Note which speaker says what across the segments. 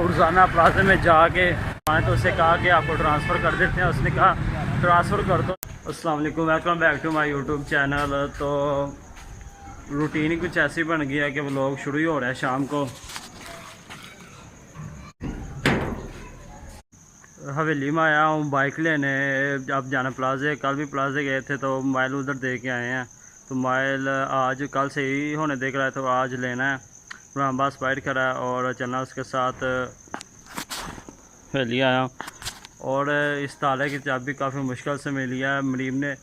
Speaker 1: उर्जाना plaza में जाके आए तो उससे कहा कि आपको ट्रांसफ़र कर देते हैं। उसने कहा ट्रांसफ़र कर दो। अस्सलाम वालेकुम, welcome back to my YouTube channel. तो रूटीन ही कुछ ऐसी बन गया कि व्लॉग शुरू ही हो रहा है शाम को। हवेली में आया हूँ बाइक लेने, अब जाना प्लाजे। कल भी प्लाजे गए थे तो मोबाइल उधर दे के आए हैं। तो मोबाइल आज कल से ही होने देख रहा है तो आज लेना है। रामबास बाइट करा है और चलना उसके साथ हवेली आया। और इस ताले की चाबी काफ़ी मुश्किल से मिली है। मरीम ने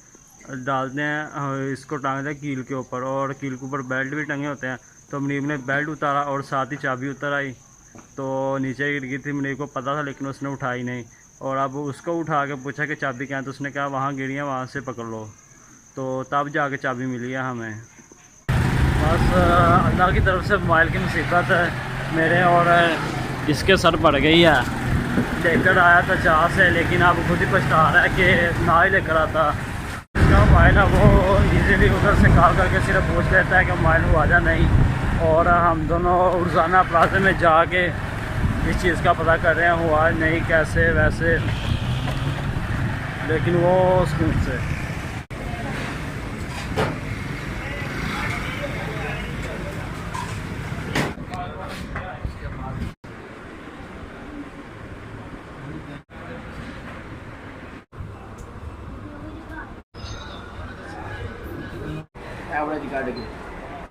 Speaker 1: डालते हैं, इसको टांगते हैं कील के ऊपर, और कील के ऊपर बेल्ट भी टंगे होते हैं। तो मरीम ने बेल्ट उतारा और साथ ही चाबी उतर आई तो नीचे गिर गई थी। मरीम को पता था लेकिन उसने उठाई नहीं। और अब उसको उठा के पूछा कि चाबी क्या है, तो उसने कहा वहाँ गिरी है, वहाँ से पकड़ लो। तो तब जाके चाबी मिली है हमें। बस अल्लाह की तरफ से मोबाइल की मुसीबत है मेरे और इसके सर पड़ गई है। लेकर आया था चाह से, लेकिन अब खुद ही पछता रहा है कि ना ही लेकर आता। इसका मोबाइल है वो इजीली उधर से कॉल करके सिर्फ पूछ लेता है कि मोबाइल हुआ जा नहीं। और हम दोनों उर्जाना प्लाजे में जाके इस चीज़ का पता कर रहे हैं हुआ नहीं कैसे वैसे, लेकिन वो सुकून से।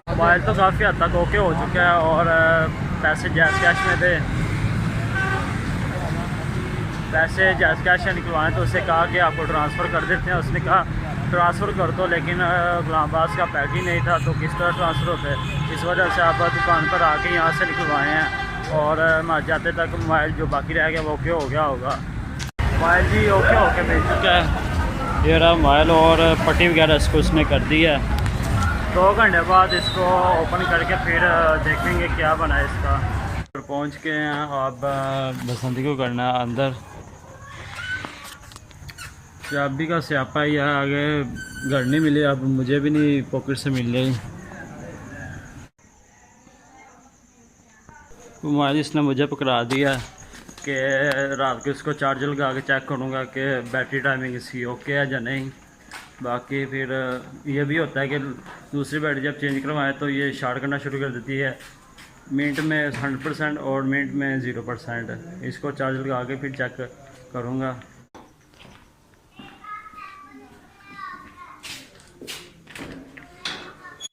Speaker 1: मोबाइल तो काफ़ी हद तक ओके हो चुका है और पैसे जैज़ कैश में थे। पैसे जैज़ कैश से निकलवाएँ तो उससे कहा कि आपको ट्रांसफ़र कर देते हैं। उसने कहा ट्रांसफ़र कर दो, लेकिन गुलामबाज का पैक ही नहीं था तो किस तरह ट्रांसफ़र होते। इस वजह से आप दुकान पर आके यहाँ से निकलवाए हैं और जाते तक मोबाइल जो बाकी रह गया वो ओके हो गया होगा। मोबाइल जी ओके होके मिल चुका है। ये रहा मोबाइल और पट्टी वगैरह इसको उसने कर दी है। 2 घंटे बाद इसको ओपन करके फिर देखेंगे क्या बना है इसका। तो पहुँच के हैं, अब बसंती को करना है अंदर। चाबी का स्यापा ही है, आगे घर नहीं मिली, अब मुझे भी नहीं पॉकेट से मिल रही। मोबाइल इसने मुझे पकड़ा दिया कि रात को इसको चार्जर लगा के चेक करूँगा कि बैटरी टाइमिंग इसकी ओके है या नहीं। बाकी फिर ये भी होता है कि दूसरी बैटरी जब चेंज करवाएं तो ये शार्ट करना शुरू कर देती है। मिनट में 100% और मिनट में 0%। इसको चार्ज लगा के फिर चेक करूँगा।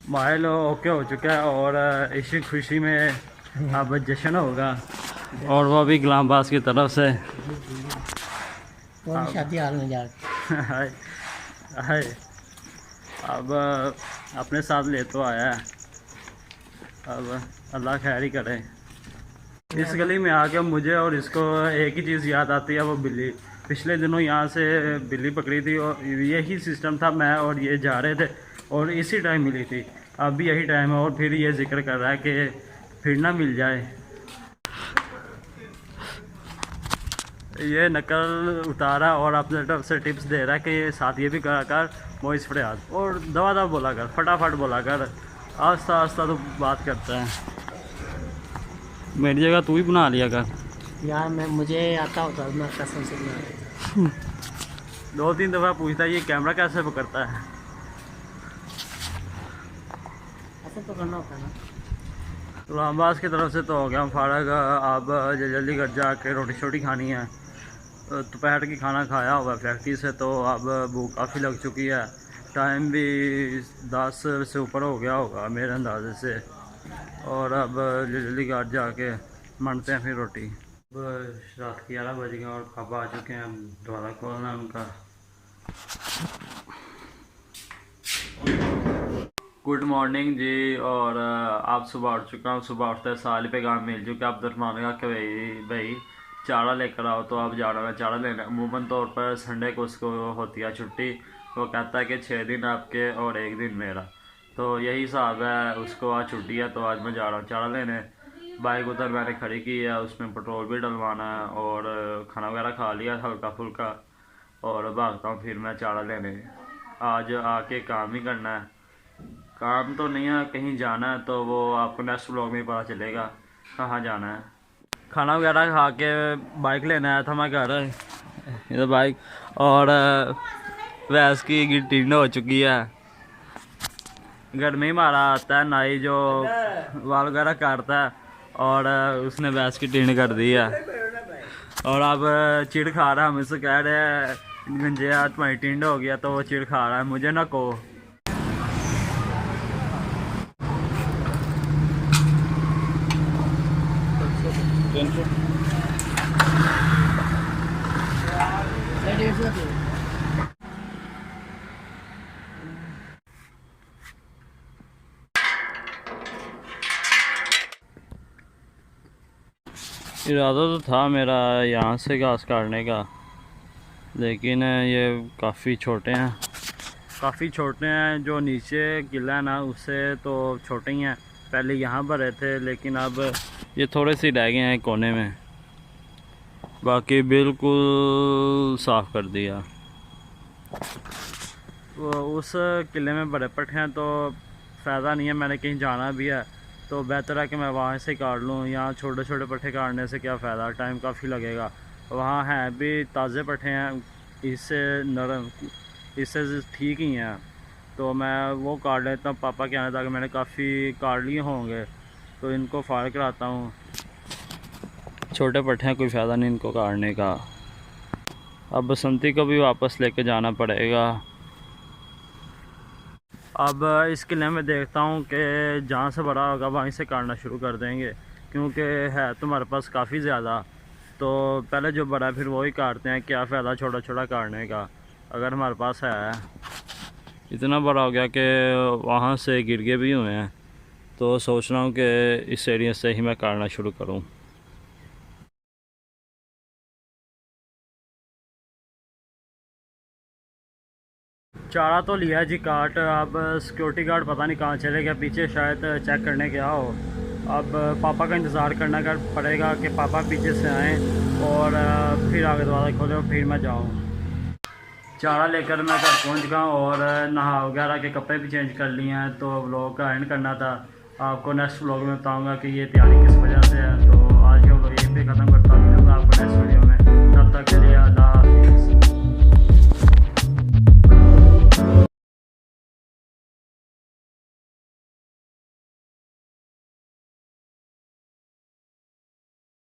Speaker 1: मोबाइल ओके हो चुका है और इसी खुशी में अब जश्न होगा। और वो भी गुलामबाज की तरफ से
Speaker 2: शादी हाल में जा
Speaker 1: हाय अब अपने साथ ले तो आया है, अब अल्लाह खैर ही करे। इस गली में आके मुझे और इसको एक ही चीज़ याद आती है, वो बिल्ली। पिछले दिनों यहाँ से बिल्ली पकड़ी थी और यही सिस्टम था, मैं और ये जा रहे थे और इसी टाइम मिली थी। अब भी यही टाइम है और फिर ये जिक्र कर रहा है कि फिर ना मिल जाए। ये नकल उतारा और अपने तरफ से टिप्स दे रहा है कि साथ ये भी करा कर मोइस फरियाद, और दवा दवा बोला कर, फटाफट बोला कर, आस्ता आस्ता तो बात करता है। मेरी जगह तू ही बना लिया कर
Speaker 2: यार। मुझे आता होता, मैं कसम से बना रहा था।
Speaker 1: 2-3 दफ़ा पूछता है ये कैमरा कैसे पकड़ता है।
Speaker 2: ऐसा तो करना होता है ना।
Speaker 1: तो रामबाज की तरफ से तो हो गया हम फारग। अब जल्दी घर जाके रोटी शोटी खानी है। दोपहर की खाना खाया हुआ फैक्ट्री से, तो अब भूख काफ़ी लग चुकी है। टाइम भी 10 से ऊपर हो गया होगा मेरे अंदाजे से। और अब जल्दी घर जाके मंडते हैं फिर रोटी। रात के 11 बज गए और पापा आ चुके हैं, दोबारा खोलना है उनका। गुड मॉर्निंग जी। और आप सुबह उठ चुका हूँ। सुबह उठते साल पे काम मिल चुका। अब्दुलरहमान का कि भाई चारा लेकर आओ, तो अब जा रहा है चारा लेने। अमूमन तौर पर संडे को उसको होती है छुट्टी। वो कहता है कि 6 दिन आपके और 1 दिन मेरा, तो यही हिसाब है। उसको आज छुट्टी है तो आज मैं जा रहा हूँ चारा लेने। बाइक उधर मैंने खड़ी की है, उसमें पेट्रोल भी डलवाना है और खाना वगैरह खा लिया हल्का फुल्का, और भागता हूँ फिर मैं चारा लेने। आज आके काम ही करना है। काम तो नहीं है, कहीं जाना है, तो वो आपको नेक्स्ट ब्लॉग में पता चलेगा कहाँ जाना है। खाना वगैरह खा के बाइक लेने आया था मैं घर। ये बाइक और भैंस की गिट्टी हो चुकी है। घर में ही मारा आता है नाई जो वाल वगैरह काटता है और उसने भैंस की टीन कर दी है। और अब चिड़ खा रहा है, मुझसे कह रहे हैं गंजे आज तुम्हारी टिंड हो गया, तो वो चिड़ खा रहा है, मुझे ना को। इरादा तो था मेरा यहाँ से घास काटने का, लेकिन ये काफ़ी छोटे हैं। जो नीचे किला है ना उससे तो छोटे ही हैं। पहले यहाँ भरे थे लेकिन अब ये थोड़े से रह गए हैं कोने में, बाकी बिल्कुल साफ़ कर दिया। वो उस किले में बड़े पट्टे हैं तो फ़ायदा नहीं है, मैंने कहीं जाना भी है तो बेहतर है कि मैं वहाँ से काट लूँ। यहाँ छोटे छोटे पट्टे काटने से क्या फ़ायदा, टाइम काफ़ी लगेगा। वहाँ हैं भी ताज़े पट्टे हैं, इससे नरम, इससे ठीक ही हैं, तो मैं वो काट लेता हूँ। पापा के आने तक मैंने काफ़ी काट लिए होंगे तो इनको फाड़ कराता हूँ। छोटे पट्टे हैं, कोई फ़ायदा नहीं इनको काटने का। अब बसंती को भी वापस लेके जाना पड़ेगा। अब इस किले में देखता हूँ कि जहाँ से बड़ा होगा वहीं से काटना शुरू कर देंगे, क्योंकि है तो हमारे पास काफ़ी ज़्यादा। तो पहले जो बड़ा है फिर वही काटते हैं, क्या फ़ायदा छोटा छोटा काटने का अगर हमारे पास है। इतना बड़ा हो गया कि वहाँ से गिर गए भी हुए हैं, तो सोच रहा हूँ कि इस एरिया से ही मैं काटना शुरू करूँ। चारा तो लिया जी काट, अब सिक्योरिटी गार्ड पता नहीं कहाँ चले गया, पीछे शायद चेक करने गया हो। अब पापा का इंतज़ार करना पड़ेगा कि पापा पीछे से आएँ और फिर आगे दरवाज़ा खोले और फिर मैं जाऊँ। चारा लेकर मैं घर पहुँच गया और नहा वगैरह के कपड़े भी चेंज कर लिए हैं, तो व्लॉग का एंड करना था। आपको नेक्स्ट व्लॉग में बताऊँगा कि ये तैयारी किस वजह से है। तो आज के व्लॉग यहीं पे ख़त्म करता हूँ, आपको नेक्स्ट